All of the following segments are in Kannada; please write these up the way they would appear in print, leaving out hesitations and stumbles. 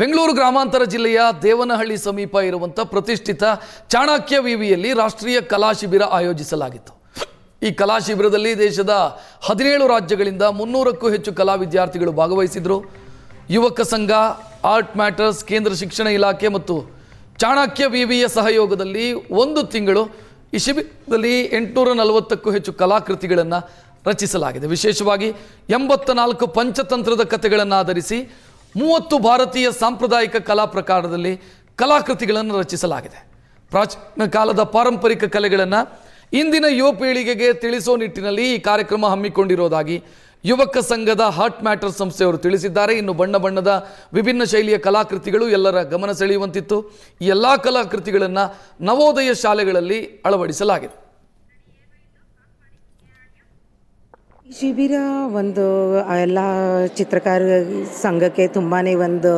ಬೆಂಗಳೂರು ಗ್ರಾಮಾಂತರ ಜಿಲ್ಲೆಯ ದೇವನಹಳ್ಳಿ ಸಮೀಪ ಇರುವಂಥ ಪ್ರತಿಷ್ಠಿತ ಚಾಣಕ್ಯ ವಿವಿಯಲ್ಲಿ ರಾಷ್ಟ್ರೀಯ ಕಲಾ ಶಿಬಿರ ಆಯೋಜಿಸಲಾಗಿತ್ತು. ಈ ಕಲಾ ಶಿಬಿರದಲ್ಲಿ ದೇಶದ 17 ರಾಜ್ಯಗಳಿಂದ 300ಕ್ಕೂ ಹೆಚ್ಚು ಕಲಾ ವಿದ್ಯಾರ್ಥಿಗಳು ಭಾಗವಹಿಸಿದರು. ಯುವಕ ಸಂಘ, ಆರ್ಟ್ ಮ್ಯಾಟರ್ಸ್, ಕೇಂದ್ರ ಶಿಕ್ಷಣ ಇಲಾಖೆ ಮತ್ತು ಚಾಣಕ್ಯ ವಿವಿಯ ಸಹಯೋಗದಲ್ಲಿ ಒಂದು ತಿಂಗಳು ಈ ಶಿಬಿರದಲ್ಲಿ 840ಕ್ಕೂ ಹೆಚ್ಚು ಕಲಾಕೃತಿಗಳನ್ನು ರಚಿಸಲಾಗಿದೆ. ವಿಶೇಷವಾಗಿ 84 ಪಂಚತಂತ್ರದ ಕಥೆಗಳನ್ನು ಆಧರಿಸಿ 30 ಭಾರತೀಯ ಸಾಂಪ್ರದಾಯಿಕ ಕಲಾ ಪ್ರಕಾರದಲ್ಲಿ ಕಲಾಕೃತಿಗಳನ್ನು ರಚಿಸಲಾಗಿದೆ. ಪ್ರಾಚೀನ ಕಾಲದ ಪಾರಂಪರಿಕ ಕಲೆಗಳನ್ನು ಇಂದಿನ ಯುವ ಪೀಳಿಗೆಗೆ ತಿಳಿಸೋ ನಿಟ್ಟಿನಲ್ಲಿ ಈ ಕಾರ್ಯಕ್ರಮ ಹಮ್ಮಿಕೊಂಡಿರೋದಾಗಿ ಯುವಕ ಸಂಘದ ಆರ್ಟ್ ಮ್ಯಾಟರ್ ಸಂಸ್ಥೆಯವರು ತಿಳಿಸಿದ್ದಾರೆ. ಇನ್ನು ಬಣ್ಣ ಬಣ್ಣದ ವಿಭಿನ್ನ ಶೈಲಿಯ ಕಲಾಕೃತಿಗಳು ಎಲ್ಲರ ಗಮನ ಸೆಳೆಯುವಂತಿತ್ತು. ಈ ಎಲ್ಲ ಕಲಾಕೃತಿಗಳನ್ನು ನವೋದಯ ಶಾಲೆಗಳಲ್ಲಿ ಅಳವಡಿಸಲಾಗಿದೆ. ಶಿಬಿರ ಒಂದು ಎಲ್ಲ ಚಿತ್ರಕಾರ ಸಂಘಕ್ಕೆ ತುಂಬಾ ಒಂದು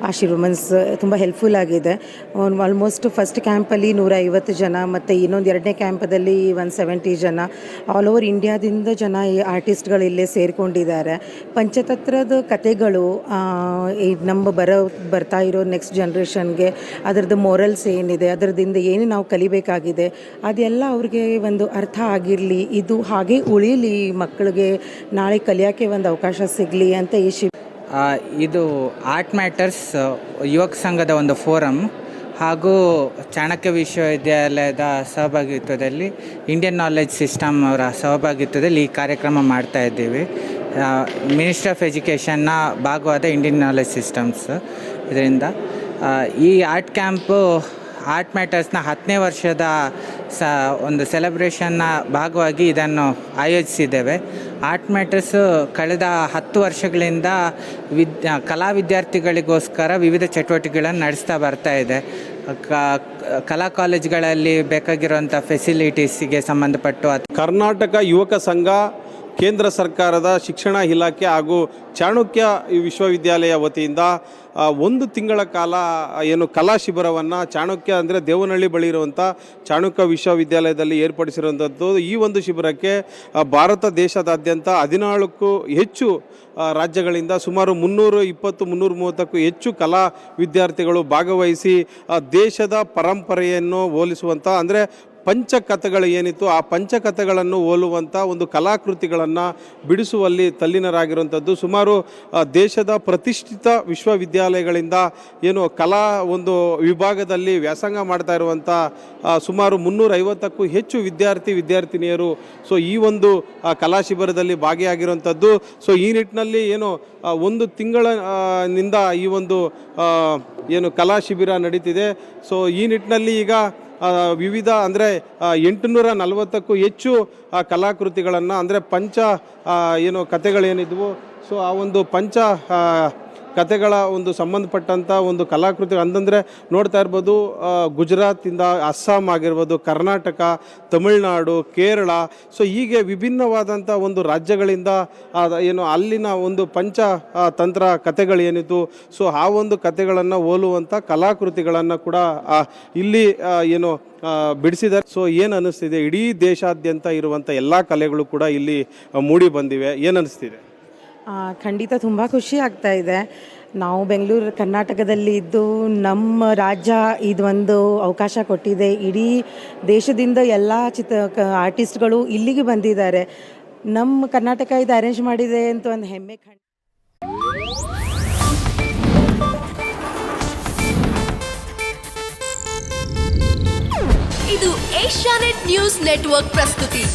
ಆಶೀರ್ವನ್ಸ್ ತುಂಬ ಹೆಲ್ಪ್ಫುಲ್ ಆಗಿದೆ. ಆಲ್ಮೋಸ್ಟ್ ಫಸ್ಟ್ ಕ್ಯಾಂಪಲ್ಲಿ 150 ಜನ ಮತ್ತು ಇನ್ನೊಂದು ಎರಡನೇ ಕ್ಯಾಂಪದಲ್ಲಿ 170 ಜನ ಆಲ್ ಓವರ್ ಇಂಡಿಯಾದಿಂದ ಜನ ಈ ಆರ್ಟಿಸ್ಟ್ಗಳು ಇಲ್ಲೇ ಸೇರಿಕೊಂಡಿದ್ದಾರೆ. ಪಂಚತಂತ್ರದ ಕಥೆಗಳು ನಮ್ಮ ಬರ್ತಾ ಇರೋ ನೆಕ್ಸ್ಟ್ ಜನ್ರೇಷನ್ಗೆ ಅದರದ್ದು ಮೋರಲ್ಸ್ ಏನಿದೆ, ಅದರದಿಂದ ಏನು ನಾವು ಕಲಿಬೇಕಾಗಿದೆ ಅದೆಲ್ಲ ಅವ್ರಿಗೆ ಒಂದು ಅರ್ಥ ಆಗಿರಲಿ, ಇದು ಹಾಗೆ ಉಳಿಲಿ, ಮಕ್ಕಳಿಗೆ ನಾಳೆ ಕಲಿಯೋಕ್ಕೆ ಒಂದು ಅವಕಾಶ ಸಿಗಲಿ ಅಂತ ಈ ಇದು ಆರ್ಟ್ ಮ್ಯಾಟರ್ಸ್ ಯುವಕ ಸಂಘದ ಒಂದು ಫೋರಮ್ ಹಾಗೂ ಚಾಣಕ್ಯ ವಿಶ್ವವಿದ್ಯಾಲಯದ ಸಹಭಾಗಿತ್ವದಲ್ಲಿ ಇಂಡಿಯನ್ ನಾಲೆಡ್ಜ್ ಸಿಸ್ಟಮ್ ಅವರ ಸಹಭಾಗಿತ್ವದಲ್ಲಿ ಈ ಕಾರ್ಯಕ್ರಮ ಮಾಡ್ತಾ ಇದ್ದೀವಿ. ಮಿನಿಸ್ಟ್ರಿ ಆಫ್ ಎಜುಕೇಷನ್ನ ಭಾಗವಾದ ಇಂಡಿಯನ್ ನಾಲೆಡ್ಜ್ ಸಿಸ್ಟಮ್ಸ್ ಇದರಿಂದ ಈ ಆರ್ಟ್ ಕ್ಯಾಂಪು ಆರ್ಟ್ ಮ್ಯಾಟರ್ಸ್ನ 10ನೇ ವರ್ಷದ ಒಂದು ಸೆಲೆಬ್ರೇಷನ್ನ ಭಾಗವಾಗಿ ಇದನ್ನು ಆಯೋಜಿಸಿದ್ದೇವೆ. ಆರ್ಟ್ ಮ್ಯಾಟರ್ಸು ಕಳೆದ 10 ವರ್ಷಗಳಿಂದ ಕಲಾ ವಿದ್ಯಾರ್ಥಿಗಳಿಗೋಸ್ಕರ ವಿವಿಧ ಚಟುವಟಿಕೆಗಳನ್ನು ನಡೆಸ್ತಾ ಬರ್ತಾ ಇದೆ. ಕಲಾ ಕಾಲೇಜುಗಳಲ್ಲಿ ಬೇಕಾಗಿರುವಂಥ ಫೆಸಿಲಿಟೀಸಿಗೆ ಸಂಬಂಧಪಟ್ಟು ಕರ್ನಾಟಕ ಯುವಕ ಸಂಘ, ಕೇಂದ್ರ ಸರ್ಕಾರದ ಶಿಕ್ಷಣ ಇಲಾಖೆ ಹಾಗೂ ಚಾಣಕ್ಯ ವಿಶ್ವವಿದ್ಯಾಲಯ ವತಿಯಿಂದ ಒಂದು ತಿಂಗಳ ಕಾಲ ಏನು ಕಲಾ ಶಿಬಿರವನ್ನು ಚಾಣಕ್ಯ ಅಂದರೆ ದೇವನಹಳ್ಳಿ ಬಳಿ ಇರುವಂಥ ಚಾಣಕ್ಯ ವಿಶ್ವವಿದ್ಯಾಲಯದಲ್ಲಿ ಏರ್ಪಡಿಸಿರುವಂಥದ್ದು. ಈ ಒಂದು ಶಿಬಿರಕ್ಕೆ ಭಾರತ ದೇಶದಾದ್ಯಂತ 14ಕ್ಕೂ ಹೆಚ್ಚು ರಾಜ್ಯಗಳಿಂದ ಸುಮಾರು 320-330ಕ್ಕೂ ಹೆಚ್ಚು ಕಲಾ ವಿದ್ಯಾರ್ಥಿಗಳು ಭಾಗವಹಿಸಿ ದೇಶದ ಪರಂಪರೆಯನ್ನು ಹೋಲಿಸುವಂಥ ಅಂದರೆ ಪಂಚಕಥೆಗಳು ಏನಿತ್ತು ಆ ಪಂಚಕಥೆಗಳನ್ನು ಹೋಲುವಂಥ ಒಂದು ಕಲಾಕೃತಿಗಳನ್ನು ಬಿಡಿಸುವಲ್ಲಿ ತಲ್ಲೀನರಾಗಿರುವಂಥದ್ದು. ಸುಮಾರು ದೇಶದ ಪ್ರತಿಷ್ಠಿತ ವಿಶ್ವವಿದ್ಯಾಲಯಗಳಿಂದ ಏನು ಕಲಾ ಒಂದು ವಿಭಾಗದಲ್ಲಿ ವ್ಯಾಸಂಗ ಮಾಡ್ತಾ ಇರುವಂಥ ಸುಮಾರು 350ಕ್ಕೂ ಹೆಚ್ಚು ವಿದ್ಯಾರ್ಥಿನಿಯರು ಈ ಒಂದು ಕಲಾ ಶಿಬಿರದಲ್ಲಿ ಭಾಗಿಯಾಗಿರುವಂಥದ್ದು. ಈ ನಿಟ್ಟಿನಲ್ಲಿ ಏನು ಒಂದು ತಿಂಗಳಿನಿಂದ ಈ ಒಂದು ಏನು ಕಲಾ ಶಿಬಿರ ನಡೀತಿದೆ. ಈ ನಿಟ್ಟಿನಲ್ಲಿ ಈಗ ವಿವಿಧ ಅಂದರೆ 840ಕ್ಕೂ ಹೆಚ್ಚು ಕಲಾಕೃತಿಗಳನ್ನು ಅಂದರೆ ಪಂಚ ಏನು ಕಥೆಗಳೇನಿದ್ವು ಆ ಒಂದು ಪಂಚ ಕಥೆಗಳ ಒಂದು ಸಂಬಂಧಪಟ್ಟಂಥ ಒಂದು ಕಲಾಕೃತಿ ಅಂತಂದರೆ ನೋಡ್ತಾ ಇರ್ಬೋದು. ಗುಜರಾತಿಂದ ಅಸ್ಸಾಂ ಆಗಿರ್ಬೋದು, ಕರ್ನಾಟಕ, ತಮಿಳುನಾಡು, ಕೇರಳ ಹೀಗೆ ವಿಭಿನ್ನವಾದಂಥ ಒಂದು ರಾಜ್ಯಗಳಿಂದ ಏನು ಅಲ್ಲಿನ ಒಂದು ಪಂಚ ತಂತ್ರ ಕಥೆಗಳು ಏನಿತ್ತು ಆ ಒಂದು ಕಥೆಗಳನ್ನು ಹೋಲುವಂಥ ಕಲಾಕೃತಿಗಳನ್ನು ಕೂಡ ಇಲ್ಲಿ ಏನು ಬಿಡಿಸಿದ್ದಾರೆ. ಏನು ಅನ್ನಿಸ್ತಿದೆ? ಇಡೀ ದೇಶಾದ್ಯಂತ ಇರುವಂಥ ಎಲ್ಲ ಕಲೆಗಳು ಕೂಡ ಇಲ್ಲಿ ಮೂಡಿ ಬಂದಿವೆ. ಏನು ಅನ್ನಿಸ್ತಿದೆ? ಖಂಡಿತ ತುಂಬ ಖುಷಿ ಆಗ್ತಾ ಇದೆ. ನಾವು ಬೆಂಗಳೂರು ಕರ್ನಾಟಕದಲ್ಲಿ ಇದ್ದು ನಮ್ಮ ರಾಜ್ಯ ಇದೊಂದು ಅವಕಾಶ ಕೊಟ್ಟಿದೆ. ಇಡೀ ದೇಶದಿಂದ ಎಲ್ಲ ಆರ್ಟಿಸ್ಟ್ಗಳು ಇಲ್ಲಿಗೆ ಬಂದಿದ್ದಾರೆ. ನಮ್ಮ ಕರ್ನಾಟಕ ಇದು ಅರೇಂಜ್ ಮಾಡಿದೆ ಅಂತ ಒಂದು ಹೆಮ್ಮೆ. ಇದು ಏಷ್ಯಾನೆಟ್ ನ್ಯೂಸ್ ನೆಟ್ವರ್ಕ್ ಪ್ರಸ್ತುತಿ.